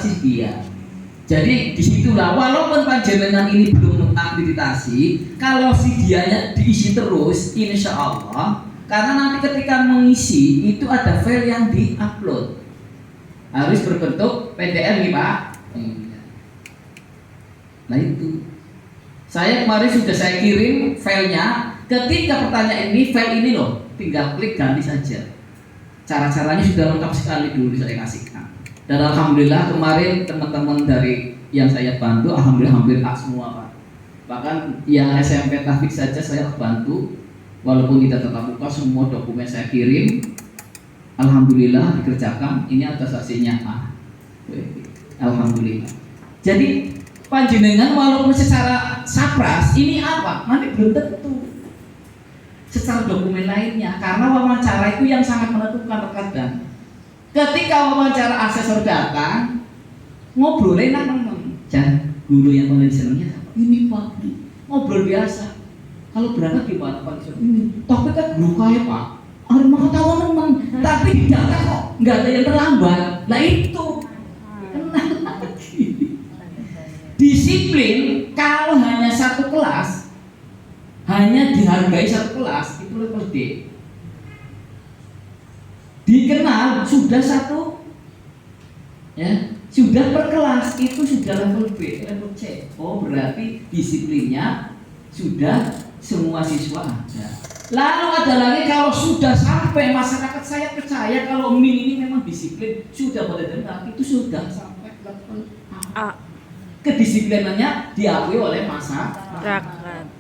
akreditasi dia. Jadi disitulah walaupun panjenengan ini belum akreditasi, kalau si dianya diisi terus, insya Allah, karena nanti ketika mengisi itu ada file yang diupload, harus berbentuk PDF nih Pak. Nah itu, saya kemarin sudah saya kirim filenya. Ketika pertanyaan ini, file ini loh, tinggal klik ganti saja. Cara-caranya sudah lengkap sekali dulu saya kasihkan. Dan alhamdulillah kemarin teman-teman dari yang saya bantu, alhamdulillah hampir A semua Pak. Bahkan yang SMP Tahfiz saja saya bantu, walaupun kita tetap buka semua dokumen saya kirim, alhamdulillah dikerjakan. Ini atas hasilnya A. Alhamdulillah. Jadi panjenengan walaupun secara sapras ini apa, nanti belum tentu secara dokumen lainnya, karena wawancara itu yang sangat menentukan terkadang. Ketika wawancara asesor datang, ngobrolin teman-teman, jangan guru yang paling senangnya apa? Ini Pak, ngobrol biasa. Kalau berangkat gimana Pak? Ini, tapi kan guru kaya Pak, ada mau tahu teman, tapi di data kok nggak ada yang terlambat. Nah itu, kenal lagi. Disiplin kalau hanya satu kelas, hanya dihargai satu kelas itu level D. Dikenal sudah satu, ya sudah per kelas itu sudah level B, level C. Oh berarti disiplinnya sudah semua siswa ada. Lalu ada lagi kalau sudah sampai masyarakat saya percaya kalau MIN ini memang disiplin sudah benar-benar itu sudah sampai level A. Kedisiplinannya diakui oleh masyarakat.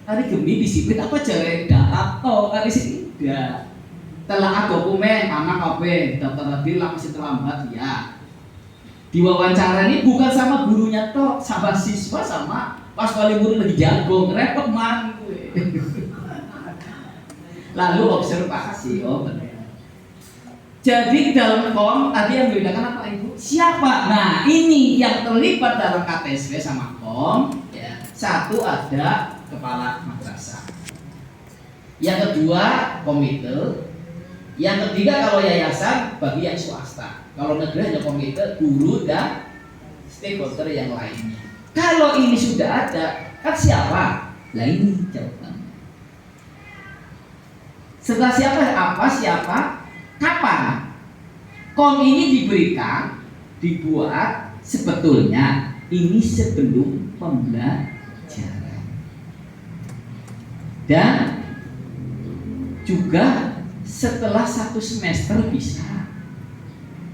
Hari gemi disiplin apa jare data atau hari sini tidak. Telah dokumen anak KB daftar hadir masih terlambat ya. Diwawancara ini bukan sama gurunya toh, sama siswa sama pas wali murid lagi jago repot man gue. Lalu observasi, oh benar. Jadi dalam kom tadi yang membedakan apa Ibu? Siapa? Nah ini yang terlibat dalam KTSW sama kom ya. Satu ada kepala madrasah, yang kedua komite, yang ketiga kalau yayasan bagi yang swasta, kalau negeri hanya komite, guru dan stakeholder yang lainnya. Kalau ini sudah ada, kan siapa? Nah ini jawabannya. Setelah siapa, apa, siapa, kapan? Kom ini diberikan, dibuat sebetulnya ini sebelum pembelajaran. Dan juga setelah satu semester bisa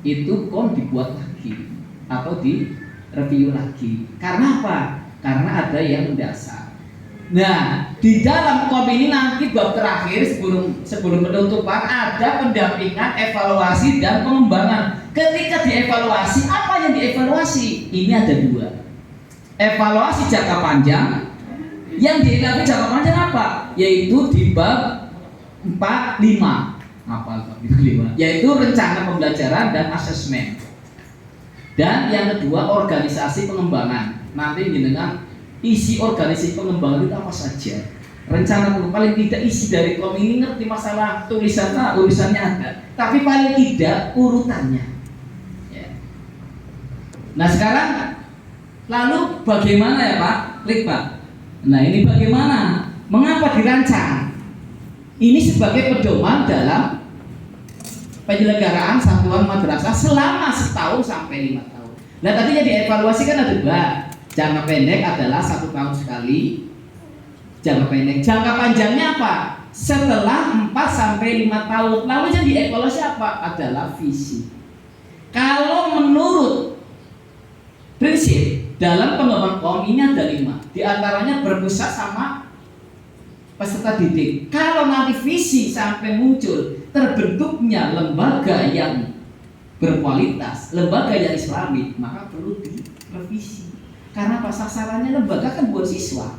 itu kom dibuat lagi atau di review lagi. Karena apa? Karena ada yang mendasar. Nah, di dalam kom ini nanti bab terakhir sebelum penutupan ada pendampingan, evaluasi dan pengembangan. Ketika dievaluasi, apa yang dievaluasi? Ini ada dua. Evaluasi jangka panjang. Yang dievaluasi jangka panjang apa? Yaitu di bab 4, 5 apa 5? Yaitu rencana pembelajaran dan asesmen. Dan yang kedua organisasi pengembangan. Nanti dengan isi organisasi pengembangan itu apa saja. Rencana paling tidak isi dari kom ini ngerti masalah tulisannya, urusannya ada. Tapi paling tidak urutannya. Ya. Nah sekarang lalu bagaimana ya Pak? Klik Pak. Nah ini bagaimana? Mengapa dirancang? Ini sebagai pedoman dalam penyelenggaraan satuan madrasah selama setahun sampai 5 tahun. Nah tadi yang dievaluasi kan ada dua. Jangka pendek adalah 1 tahun sekali. Jangka pendek. Jangka panjangnya apa? Setelah 4 sampai 5 tahun. Lalu yang dievaluasi apa? Adalah visi. Kalau menurut prinsip dalam pengembangan kom ini ada 5. Di antaranya berpusat sama peserta didik. Kalau nanti visi sampai muncul terbentuknya lembaga yang berkualitas, lembaga yang islami, maka perlu direvisi. Karena pas sasarannya lembaga kan buat siswa.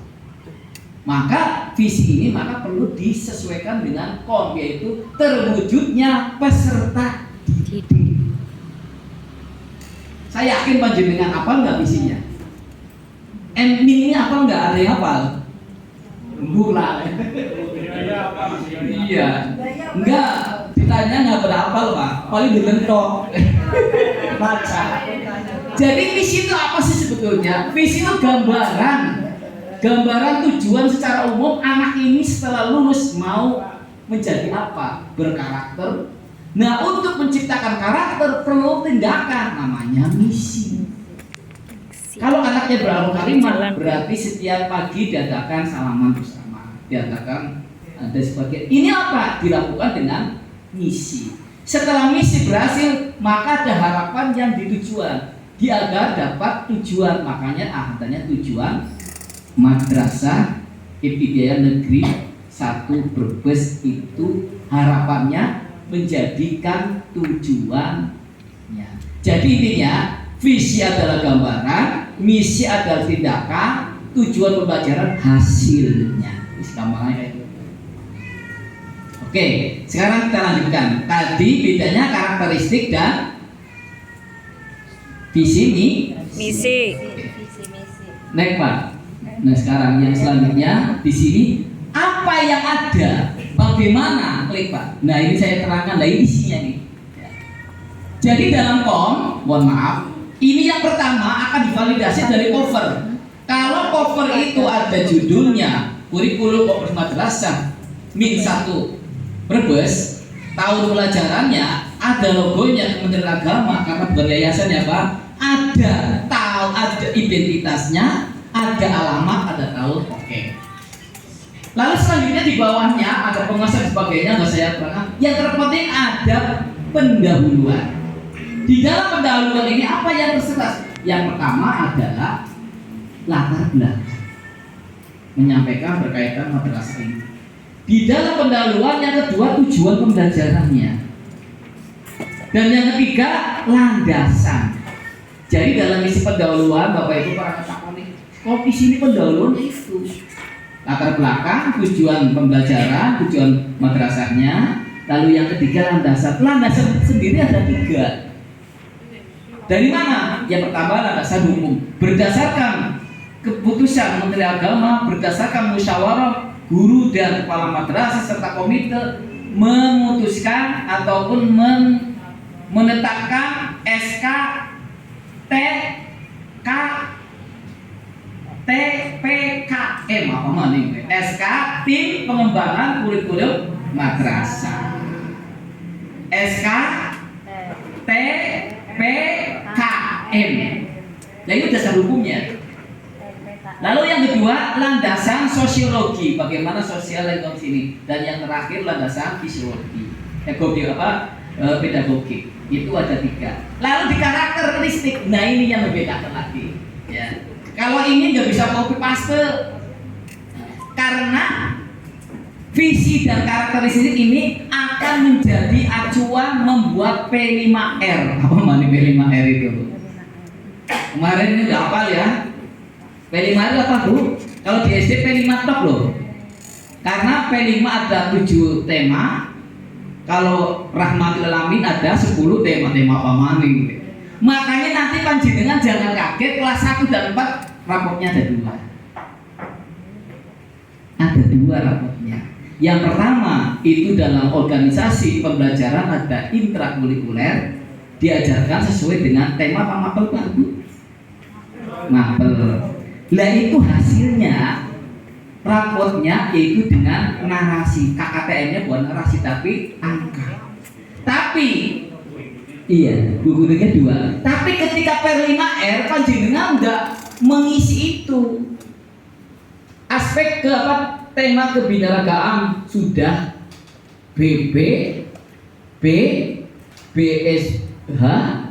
Maka visi ini maka perlu disesuaikan dengan kom, yaitu terwujudnya peserta didik. Saya yakin panjenengan hafal nggak visinya? Ini hafal nggak? Ada yang hafal? Bukan. Iya. Enggak, ditanya nggak berhafal Pak. Paling dilentok. Baca. Jadi visi itu apa sih sebetulnya? Visi itu gambaran tujuan secara umum anak ini setelah lulus mau menjadi apa? Berkarakter. Nah, untuk menciptakan karakter perlu tindakan, namanya misi. Kalau anaknya beramal kalimat, berarti setiap pagi diadakan salaman bersama, diadakan ada sebagian. Ini apa? Dilakukan dengan misi. Setelah misi berhasil, maka ada harapan yang ditujuan, agar dapat tujuan. Makanya adanya tujuan Madrasah Ibtidaiyah Negeri 1 Brebes itu harapannya menjadikan tujuannya. Jadi intinya visi adalah gambaran, misi adalah tindakan, tujuan pembelajaran hasilnya. Gampangnya itu. Oke, sekarang kita lanjutkan. Tadi bedanya karakteristik dan visi misi. Next Pak. Nah sekarang yang selanjutnya di sini apa yang ada? Bagaimana? Klik Pak. Nah ini saya terangkan lah isinya nih. Jadi dalam mohon maaf, ini yang pertama akan divalidasi dari cover. Kalau cover itu ada judulnya kurikulum Kopres Madrasah Min 1 Brebes, tahun pelajarannya ada logonya Kementerian Agama karena bukan yayasan ya Pak. Ada identitasnya, ada alamat, ada tahun. Oke. Lalu selanjutnya di bawahnya ada penguasa dan sebagainya, nggak saya terangkan. Yang terpenting ada pendahuluan. Di dalam pendahuluan ini apa yang terserat? Yang pertama adalah latar belakang, menyampaikan berkaitan madrasah ini. Di dalam pendahuluan yang kedua tujuan pembelajarannya, dan yang ketiga landasan. Jadi dalam isi pendahuluan Bapak Ibu para katakoni, kok di sini pendahuluan itu latar belakang, tujuan pembelajaran, tujuan madrasahnya, lalu yang ketiga landasan. Landasan sendiri ada 3. Dari mana? Yang pertama landasan hukum, berdasarkan keputusan Menteri Agama, berdasarkan musyawarah guru dan kepala madrasah serta komite memutuskan ataupun menetapkan SK TPKM apa maning SK Tim Pengembangan Kurikulum Madrasah, SK TPKM. Nah itu dasar hukumnya. Lalu yang kedua landasan sosiologi, bagaimana sosial lingkungan sini, dan yang terakhir landasan fisiologi, pedagogik. Itu ada 3. Lalu di karakteristik, nah ini yang membedakan lagi. Ya. Kalau ini nggak bisa copy paste, karena visi dan karakteristik ini akan menjadi acuan membuat P5R. Apa mana P5R itu? Kemarin ini udah hafal ya. P5R apa Bu? Kalau di SD P5 tok loh. Karena P5 ada 7 tema. Kalau Rahmatul Alamin ada 10 tema-tema pamaning. Makanya nanti panjenengan jangan kaget kelas 1 dan 4 rapotnya ada 2. Ada 2 rapotnya. Yang pertama itu dalam organisasi pembelajaran ada intrakurikuler, diajarkan sesuai dengan tema apa mapel Pak Bu? Mapel. Lah itu hasilnya rapotnya itu dengan narasi, KKTM-nya bukan narasi tapi angka. Tapi iya, gurunya 2. Tapi ketika Per5R panjenengan enggak mengisi itu. Aspek ke apa? Tema kebinaragaan sudah BB, B, BSH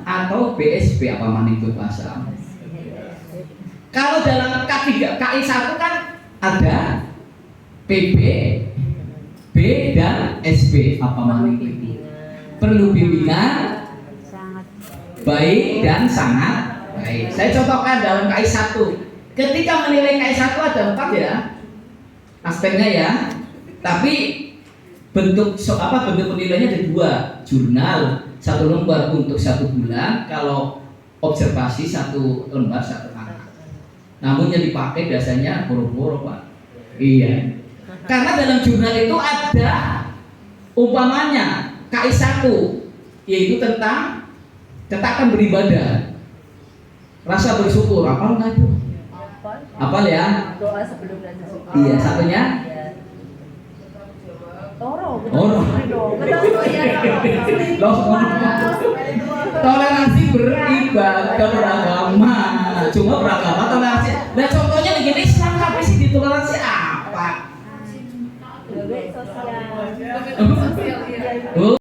atau BSB apa mana itu bahasa. Kalau dalam K3, KI1 kan ada PB, B dan SB apa mana itu. Perlu bimbingan baik dan sangat baik. Saya contohkan dalam KI1. Ketika menilai KI1 ada 4 ya aspeknya ya. Tapi bentuk bentuk penilaiannya ada 2, jurnal 1 lembar untuk 1 bulan, kalau observasi 1 lembar 1 angka. Namun yang dipakai biasanya boro-boro Pak. Iya. Karena dalam jurnal itu ada umpamanya KI1 yaitu tentang cetakan beribadah. Rasa bersyukur, apa enggak itu? Apal ya? Doa sebelum dan sesudah. Iya, satunya? Toro, Toro. Toleransi beribadah beragama. Cuma beragama toleransi. Nah contohnya begini, Islam apa sih ditoleransi apa? Sosial.